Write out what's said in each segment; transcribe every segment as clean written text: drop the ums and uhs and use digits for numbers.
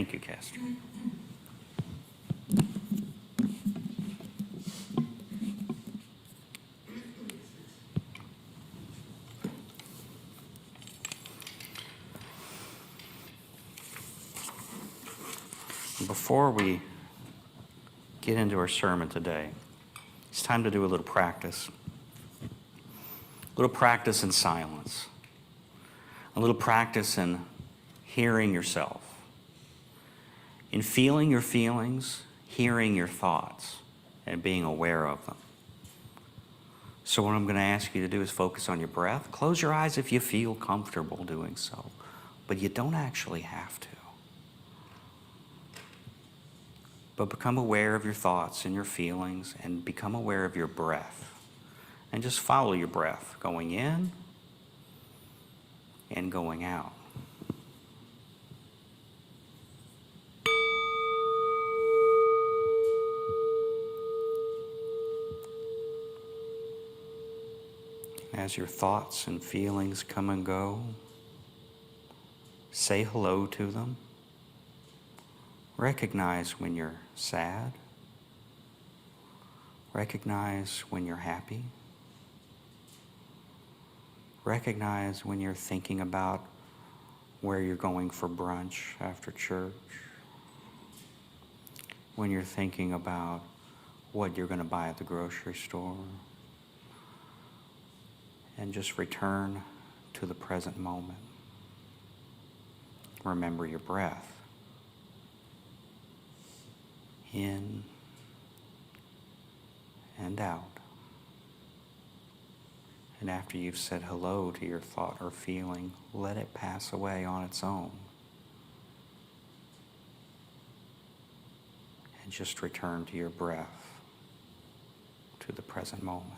Thank you, Castor. Before we get into our sermon today, it's time to do a little practice. A little practice in silence. A little practice in hearing yourself. In feeling your feelings, hearing your thoughts, and being aware of them. So what I'm going to ask you to do is focus on your breath. Close your eyes if you feel comfortable doing so, but you don't actually have to. But become aware of your thoughts and your feelings, and become aware of your breath. And just follow your breath, going in and going out. As your thoughts and feelings come and go, say hello to them. Recognize when you're sad. Recognize when you're happy. Recognize when you're thinking about where you're going for brunch after church. When you're thinking about what you're going to buy at the grocery store. And just return to the present moment. Remember your breath. In and out. And after you've said hello to your thought or feeling, let it pass away on its own. And just return to your breath, to the present moment.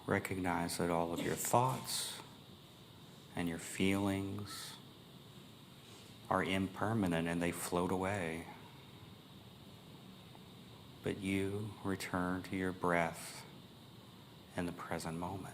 Recognize that all of your thoughts and your feelings are impermanent and they float away. But you return to your breath in the present moment.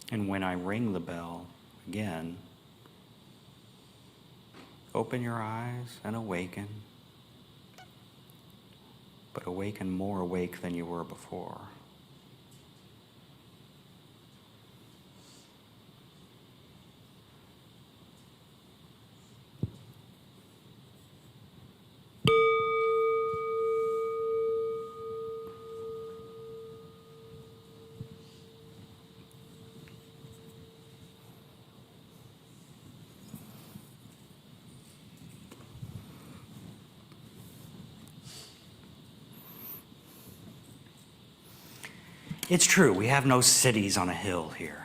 And when I ring the bell again, open your eyes and awaken, but awaken more awake than you were before. It's true, we have no cities on a hill here.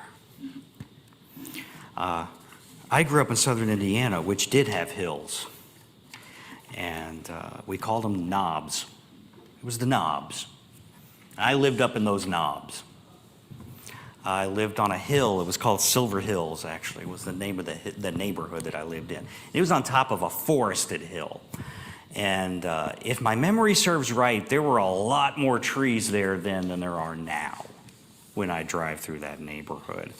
I grew up in southern Indiana, which did have hills. And we called them knobs. It was the knobs. I lived up in those knobs. I lived on a hill. It was called Silver Hills, actually, was the name of the neighborhood that I lived in. It was on top of a forested hill. And if my memory serves right, there were a lot more trees there then than there are now when I drive through that neighborhood.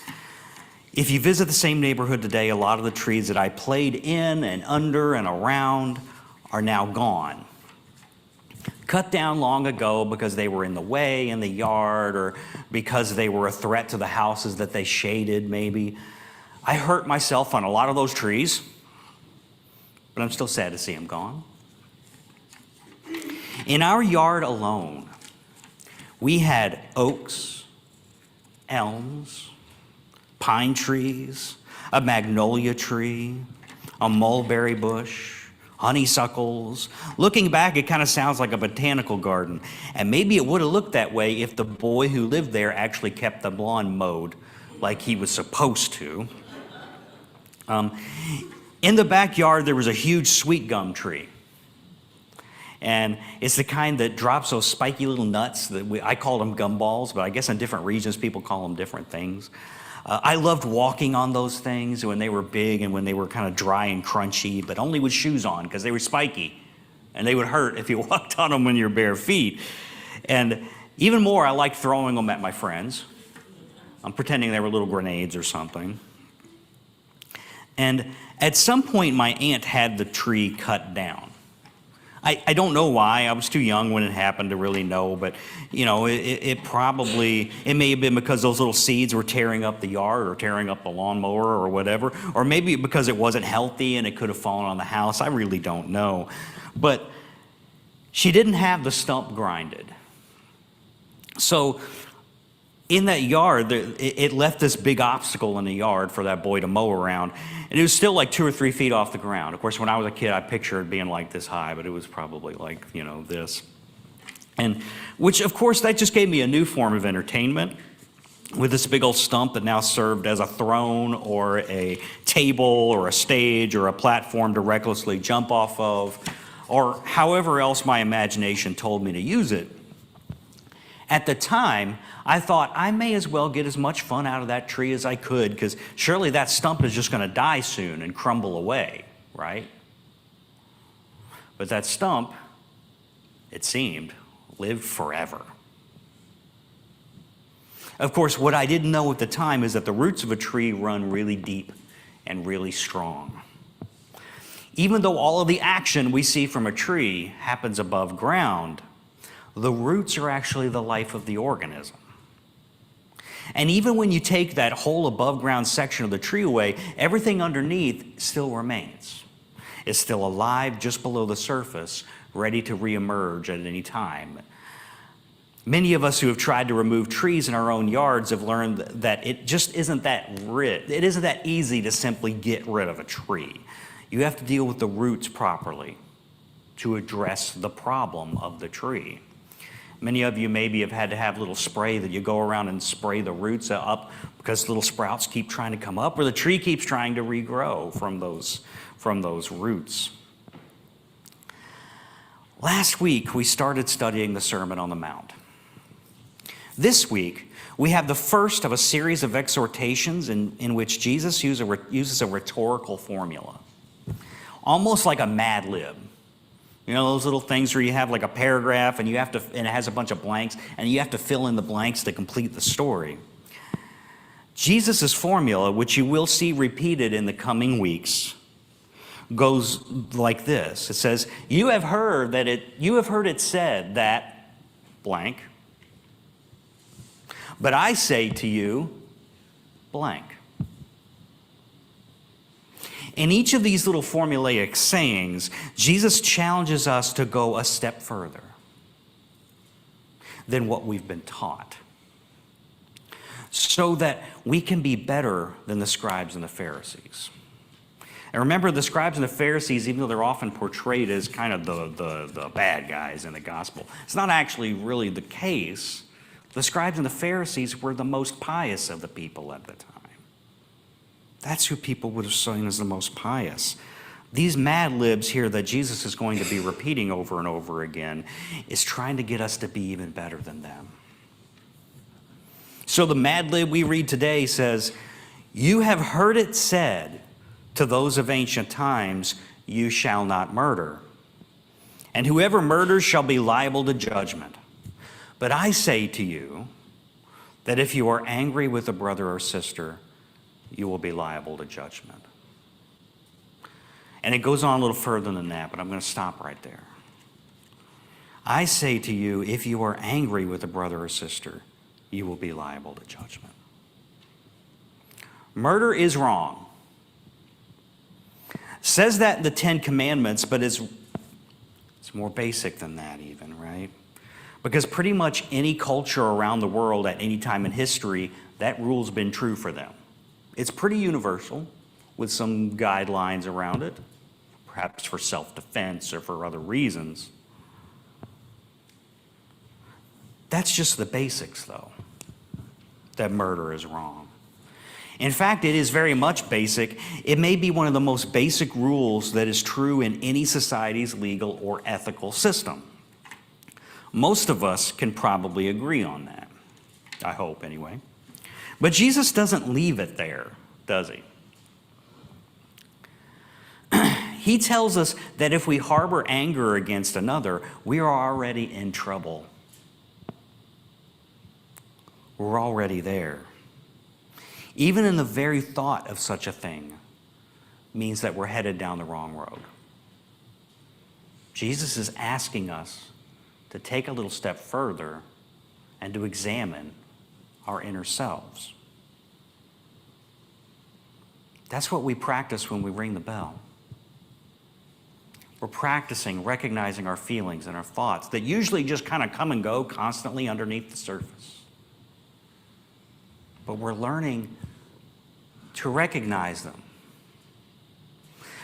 If you visit the same neighborhood today, a lot of the trees that I played in and under and around are now gone. Cut down long ago because they were in the way in the yard or because they were a threat to the houses that they shaded maybe. I hurt myself on a lot of those trees, but I'm still sad to see them gone. In our yard alone, We had oaks, elms, pine trees, a magnolia tree, a mulberry bush, honeysuckles. Looking back, it kind of sounds like a botanical garden. And maybe it would have looked that way if the boy who lived there actually kept the lawn mowed like he was supposed to. In the backyard, there was a huge sweet gum tree. And it's the kind that drops those spiky little nuts that I call them gumballs, but I guess in different regions people call them different things. I loved walking on those things when they were big and when they were kind of dry and crunchy, but only with shoes on because they were spiky and they would hurt if you walked on them when you're bare feet. And even more, I liked throwing them at my friends. I'm pretending they were little grenades or something. And at some point, my aunt had the tree cut down. I don't know why. I was too young when it happened to really know, but it may have been because those little seeds were tearing up the yard or tearing up the lawnmower or whatever, or maybe because it wasn't healthy and it could have fallen on the house. I really don't know. But she didn't have the stump grinded. So in that yard, it left this big obstacle in the yard for that boy to mow around. And it was still like 2 or 3 feet off the ground. Of course, when I was a kid, I pictured it being like this high, but it was probably like, this. And which, of course, that just gave me a new form of entertainment with this big old stump that now served as a throne or a table or a stage or a platform to recklessly jump off of, or however else my imagination told me to use it. At the time, I thought I may as well get as much fun out of that tree as I could, because surely that stump is just going to die soon and crumble away, right? But that stump, it seemed, lived forever. Of course, what I didn't know at the time is that the roots of a tree run really deep and really strong. Even though all of the action we see from a tree happens above ground, the roots are actually the life of the organism. And even when you take that whole above ground section of the tree away, everything underneath still remains. It's still alive just below the surface, ready to reemerge at any time. Many of us who have tried to remove trees in our own yards have learned that it just isn't it isn't that easy to simply get rid of a tree. You have to deal with the roots properly to address the problem of the tree. Many of you maybe have had to have little spray that you go around and spray the roots up because little sprouts keep trying to come up, or the tree keeps trying to regrow from those roots. Last week, we started studying the Sermon on the Mount. This week, we have the first of a series of exhortations in which Jesus uses a rhetorical formula, almost like a Mad Lib. Those little things where you have like a paragraph and it has a bunch of blanks and you have to fill in the blanks to complete the story. Jesus' formula, which you will see repeated in the coming weeks, goes like this. It says, you have heard it said that blank, but I say to you blank. In each of these little formulaic sayings, Jesus challenges us to go a step further than what we've been taught, so that we can be better than the scribes and the Pharisees. And remember, the scribes and the Pharisees, even though they're often portrayed as kind of the bad guys in the gospel, it's not actually really the case. The scribes and the Pharisees were the most pious of the people at the time. That's who people would have seen as the most pious. These Mad Libs here that Jesus is going to be repeating over and over again is trying to get us to be even better than them. So the Mad Lib we read today says, you have heard it said to those of ancient times, you shall not murder. And whoever murders shall be liable to judgment. But I say to you that if you are angry with a brother or sister, you will be liable to judgment. And it goes on a little further than that, but I'm going to stop right there. I say to you, if you are angry with a brother or sister, you will be liable to judgment. Murder is wrong. Says that in the 10 Commandments, but it's more basic than that even, right? Because pretty much any culture around the world at any time in history, that rule's been true for them. It's pretty universal with some guidelines around it, perhaps for self-defense or for other reasons. That's just the basics, though, that murder is wrong. In fact, it is very much basic. It may be one of the most basic rules that is true in any society's legal or ethical system. Most of us can probably agree on that. I hope, anyway. But Jesus doesn't leave it there, does he? He tells us that if we harbor anger against another, we are already in trouble. We're already there. Even in the very thought of such a thing means that we're headed down the wrong road. Jesus is asking us to take a little step further and to examine our inner selves. That's what we practice when we ring the bell. We're practicing recognizing our feelings and our thoughts that usually just kind of come and go constantly underneath the surface. But we're learning to recognize them.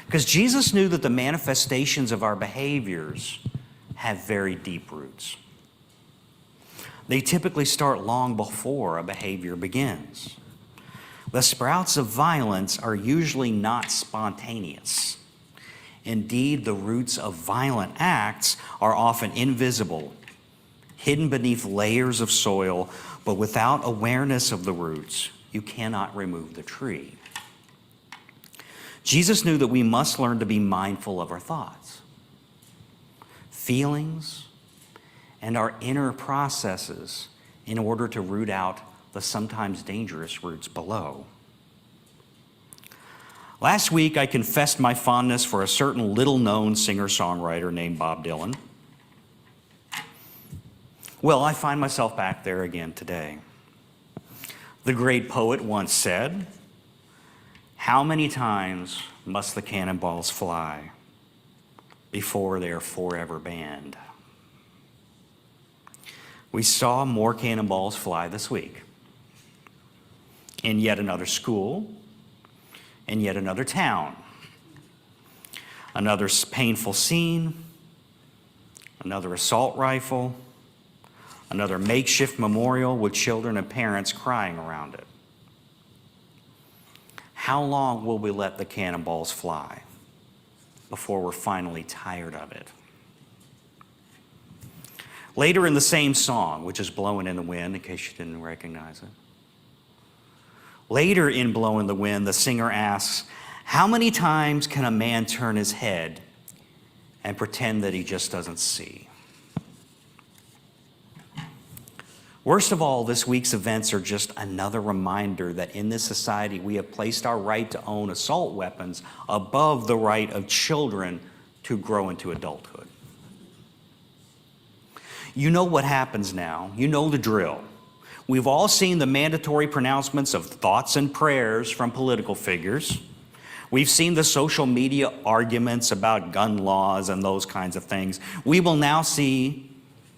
Because Jesus knew that the manifestations of our behaviors have very deep roots. They typically start long before a behavior begins. The sprouts of violence are usually not spontaneous. Indeed, the roots of violent acts are often invisible, hidden beneath layers of soil, but without awareness of the roots, you cannot remove the tree. Jesus knew that we must learn to be mindful of our thoughts, feelings, and our inner processes in order to root out the sometimes dangerous roots below. Last week, I confessed my fondness for a certain little-known singer-songwriter named Bob Dylan. Well, I find myself back there again today. The great poet once said, "How many times must the cannonballs fly before they are forever banned?" We saw more cannonballs fly this week in yet another school, in yet another town, another painful scene, another assault rifle, another makeshift memorial with children and parents crying around it. How long will we let the cannonballs fly before we're finally tired of it? Later in the same song, which is Blowing in the Wind, in case you didn't recognize it. Later in Blowing in the Wind, the singer asks, how many times can a man turn his head and pretend that he just doesn't see? Worst of all, this week's events are just another reminder that in this society we have placed our right to own assault weapons above the right of children to grow into adulthood. You know what happens now. You know the drill. We've all seen the mandatory pronouncements of thoughts and prayers from political figures. We've seen the social media arguments about gun laws and those kinds of things. We will now see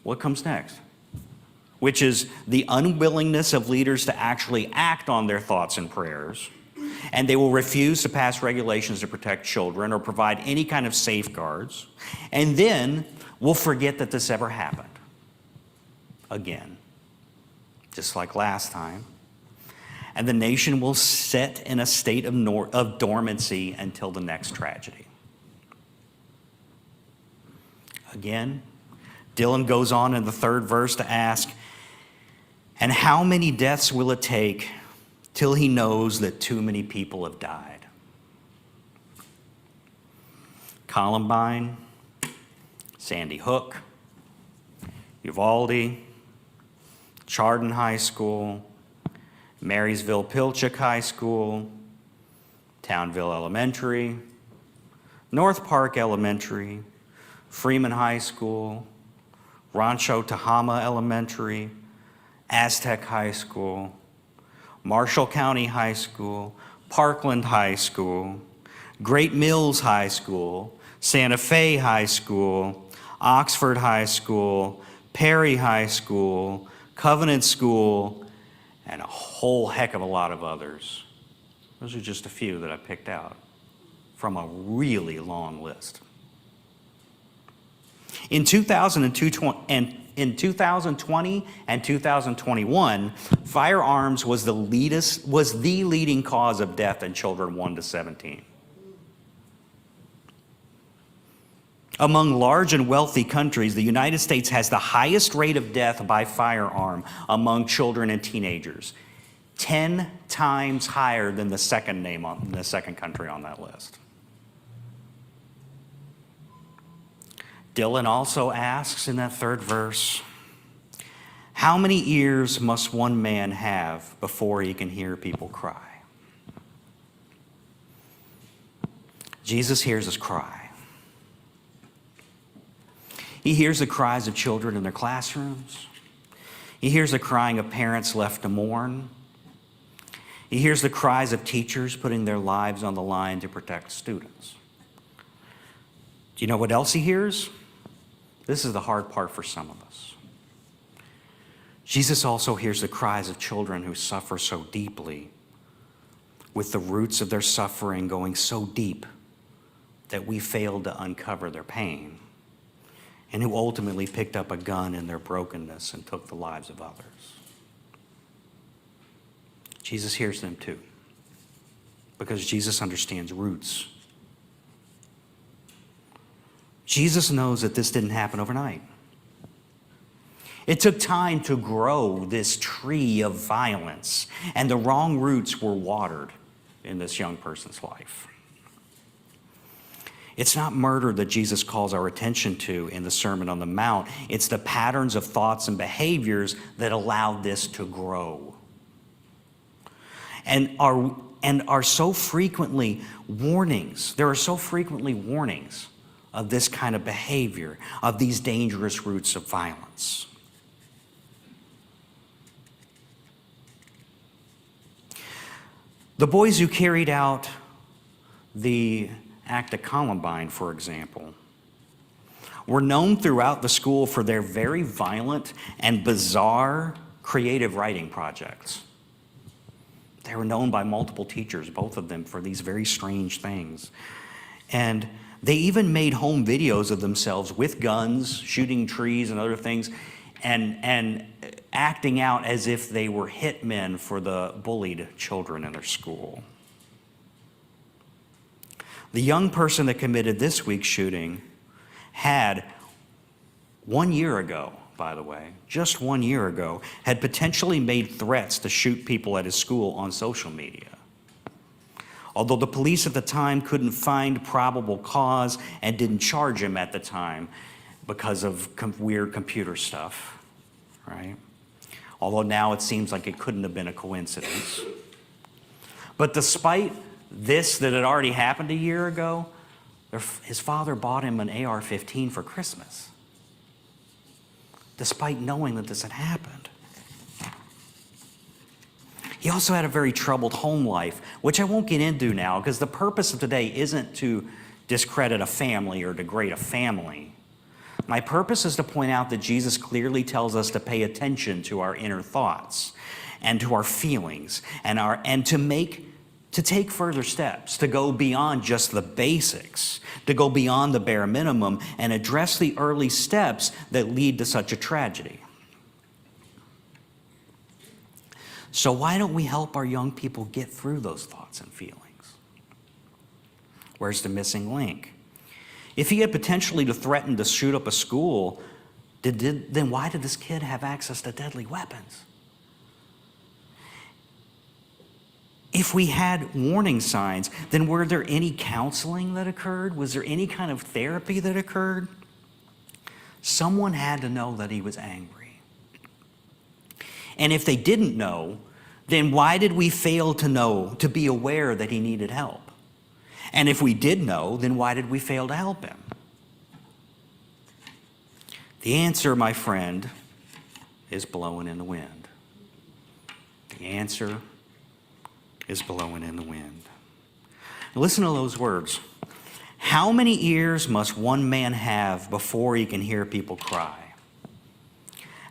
what comes next, which is the unwillingness of leaders to actually act on their thoughts and prayers, and they will refuse to pass regulations to protect children or provide any kind of safeguards, and then we'll forget that this ever happened again, just like last time, and the nation will sit in a state of dormancy until the next tragedy. Again, Dylan goes on in the third verse to ask, and how many deaths will it take till he knows that too many people have died? Columbine, Sandy Hook, Uvalde, Chardon High School, Marysville Pilchuck High School, Townville Elementary, North Park Elementary, Freeman High School, Rancho Tehama Elementary, Aztec High School, Marshall County High School, Parkland High School, Great Mills High School, Santa Fe High School, Oxford High School, Perry High School, Covenant School, and a whole heck of a lot of others. Those are just a few that I picked out from a really long list. In 2020 and 2021, firearms was the leading cause of death in children 1 to 17. Among large and wealthy countries, the United States has the highest rate of death by firearm among children and teenagers, 10 times higher than the second country on that list. Dylan also asks in that third verse, how many ears must one man have before he can hear people cry? Jesus hears us cry. He hears the cries of children in their classrooms. He hears the crying of parents left to mourn. He hears the cries of teachers putting their lives on the line to protect students. Do you know what else he hears? This is the hard part for some of us. Jesus also hears the cries of children who suffer so deeply, with the roots of their suffering going so deep that we failed to uncover their pain, and who ultimately picked up a gun in their brokenness and took the lives of others. Jesus hears them too, because Jesus understands roots. Jesus knows that this didn't happen overnight. It took time to grow this tree of violence, and the wrong roots were watered in this young person's life. It's not murder that Jesus calls our attention to in the Sermon on the Mount. It's the patterns of thoughts and behaviors that allowed this to grow. And are so frequently warnings. There are so frequently warnings of this kind of behavior, of these dangerous roots of violence. The boys who carried out the act of Columbine, for example, were known throughout the school for their very violent and bizarre creative writing projects. They were known by multiple teachers, both of them, for these very strange things. And they even made home videos of themselves with guns, shooting trees and other things, and acting out as if they were hitmen for the bullied children in their school. The young person that committed this week's shooting had 1 year ago, by the way, just 1 year ago, had potentially made threats to shoot people at his school on social media. Although the police at the time couldn't find probable cause and didn't charge him at the time because of weird computer stuff, right? Although now it seems like it couldn't have been a coincidence. But despite this that had already happened a year ago, his father bought him an AR-15 for Christmas, despite knowing that this had happened. He also had a very troubled home life, which I won't get into now because the purpose of today isn't to discredit a family or degrade a family. My purpose is to point out that Jesus clearly tells us to pay attention to our inner thoughts and to our feelings and to take further steps, to go beyond just the basics, to go beyond the bare minimum and address the early steps that lead to such a tragedy. So why don't we help our young people get through those thoughts and feelings? Where's the missing link? If he had potentially threatened to shoot up a school, then why did this kid have access to deadly weapons? If we had warning signs, then were there any counseling that occurred? Was there any kind of therapy that occurred? Someone had to know that he was angry. And if they didn't know, then why did we fail to know, to be aware that he needed help? And if we did know, then why did we fail to help him? The answer, my friend, is blowing in the wind. The answer is blowing in the wind. Now listen to those words. How many ears must one man have before he can hear people cry?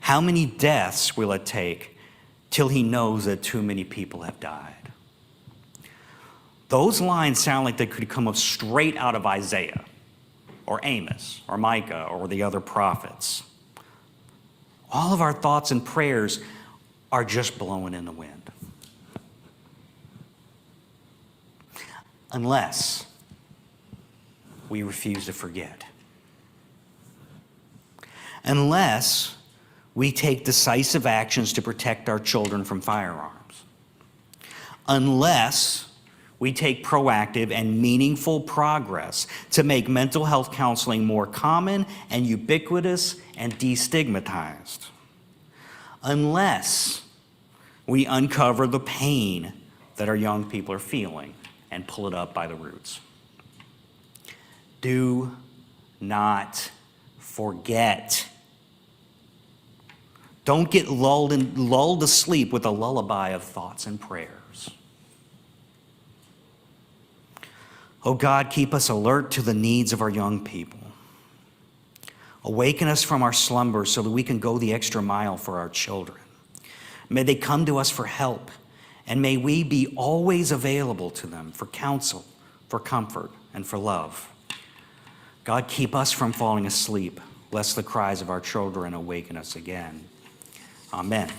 How many deaths will it take till he knows that too many people have died? Those lines sound like they could come up straight out of Isaiah or Amos or Micah or the other prophets. All of our thoughts and prayers are just blowing in the wind. Unless we refuse to forget. Unless we take decisive actions to protect our children from firearms. Unless we take proactive and meaningful progress to make mental health counseling more common and ubiquitous and destigmatized. Unless we uncover the pain that our young people are feeling and pull it up by the roots. Do not forget. Don't get lulled asleep with a lullaby of thoughts and prayers. Oh God, keep us alert to the needs of our young people. Awaken us from our slumber so that we can go the extra mile for our children. May they come to us for help, and may we be always available to them for counsel, for comfort, and for love. God, keep us from falling asleep, lest the cries of our children awaken us again. Amen.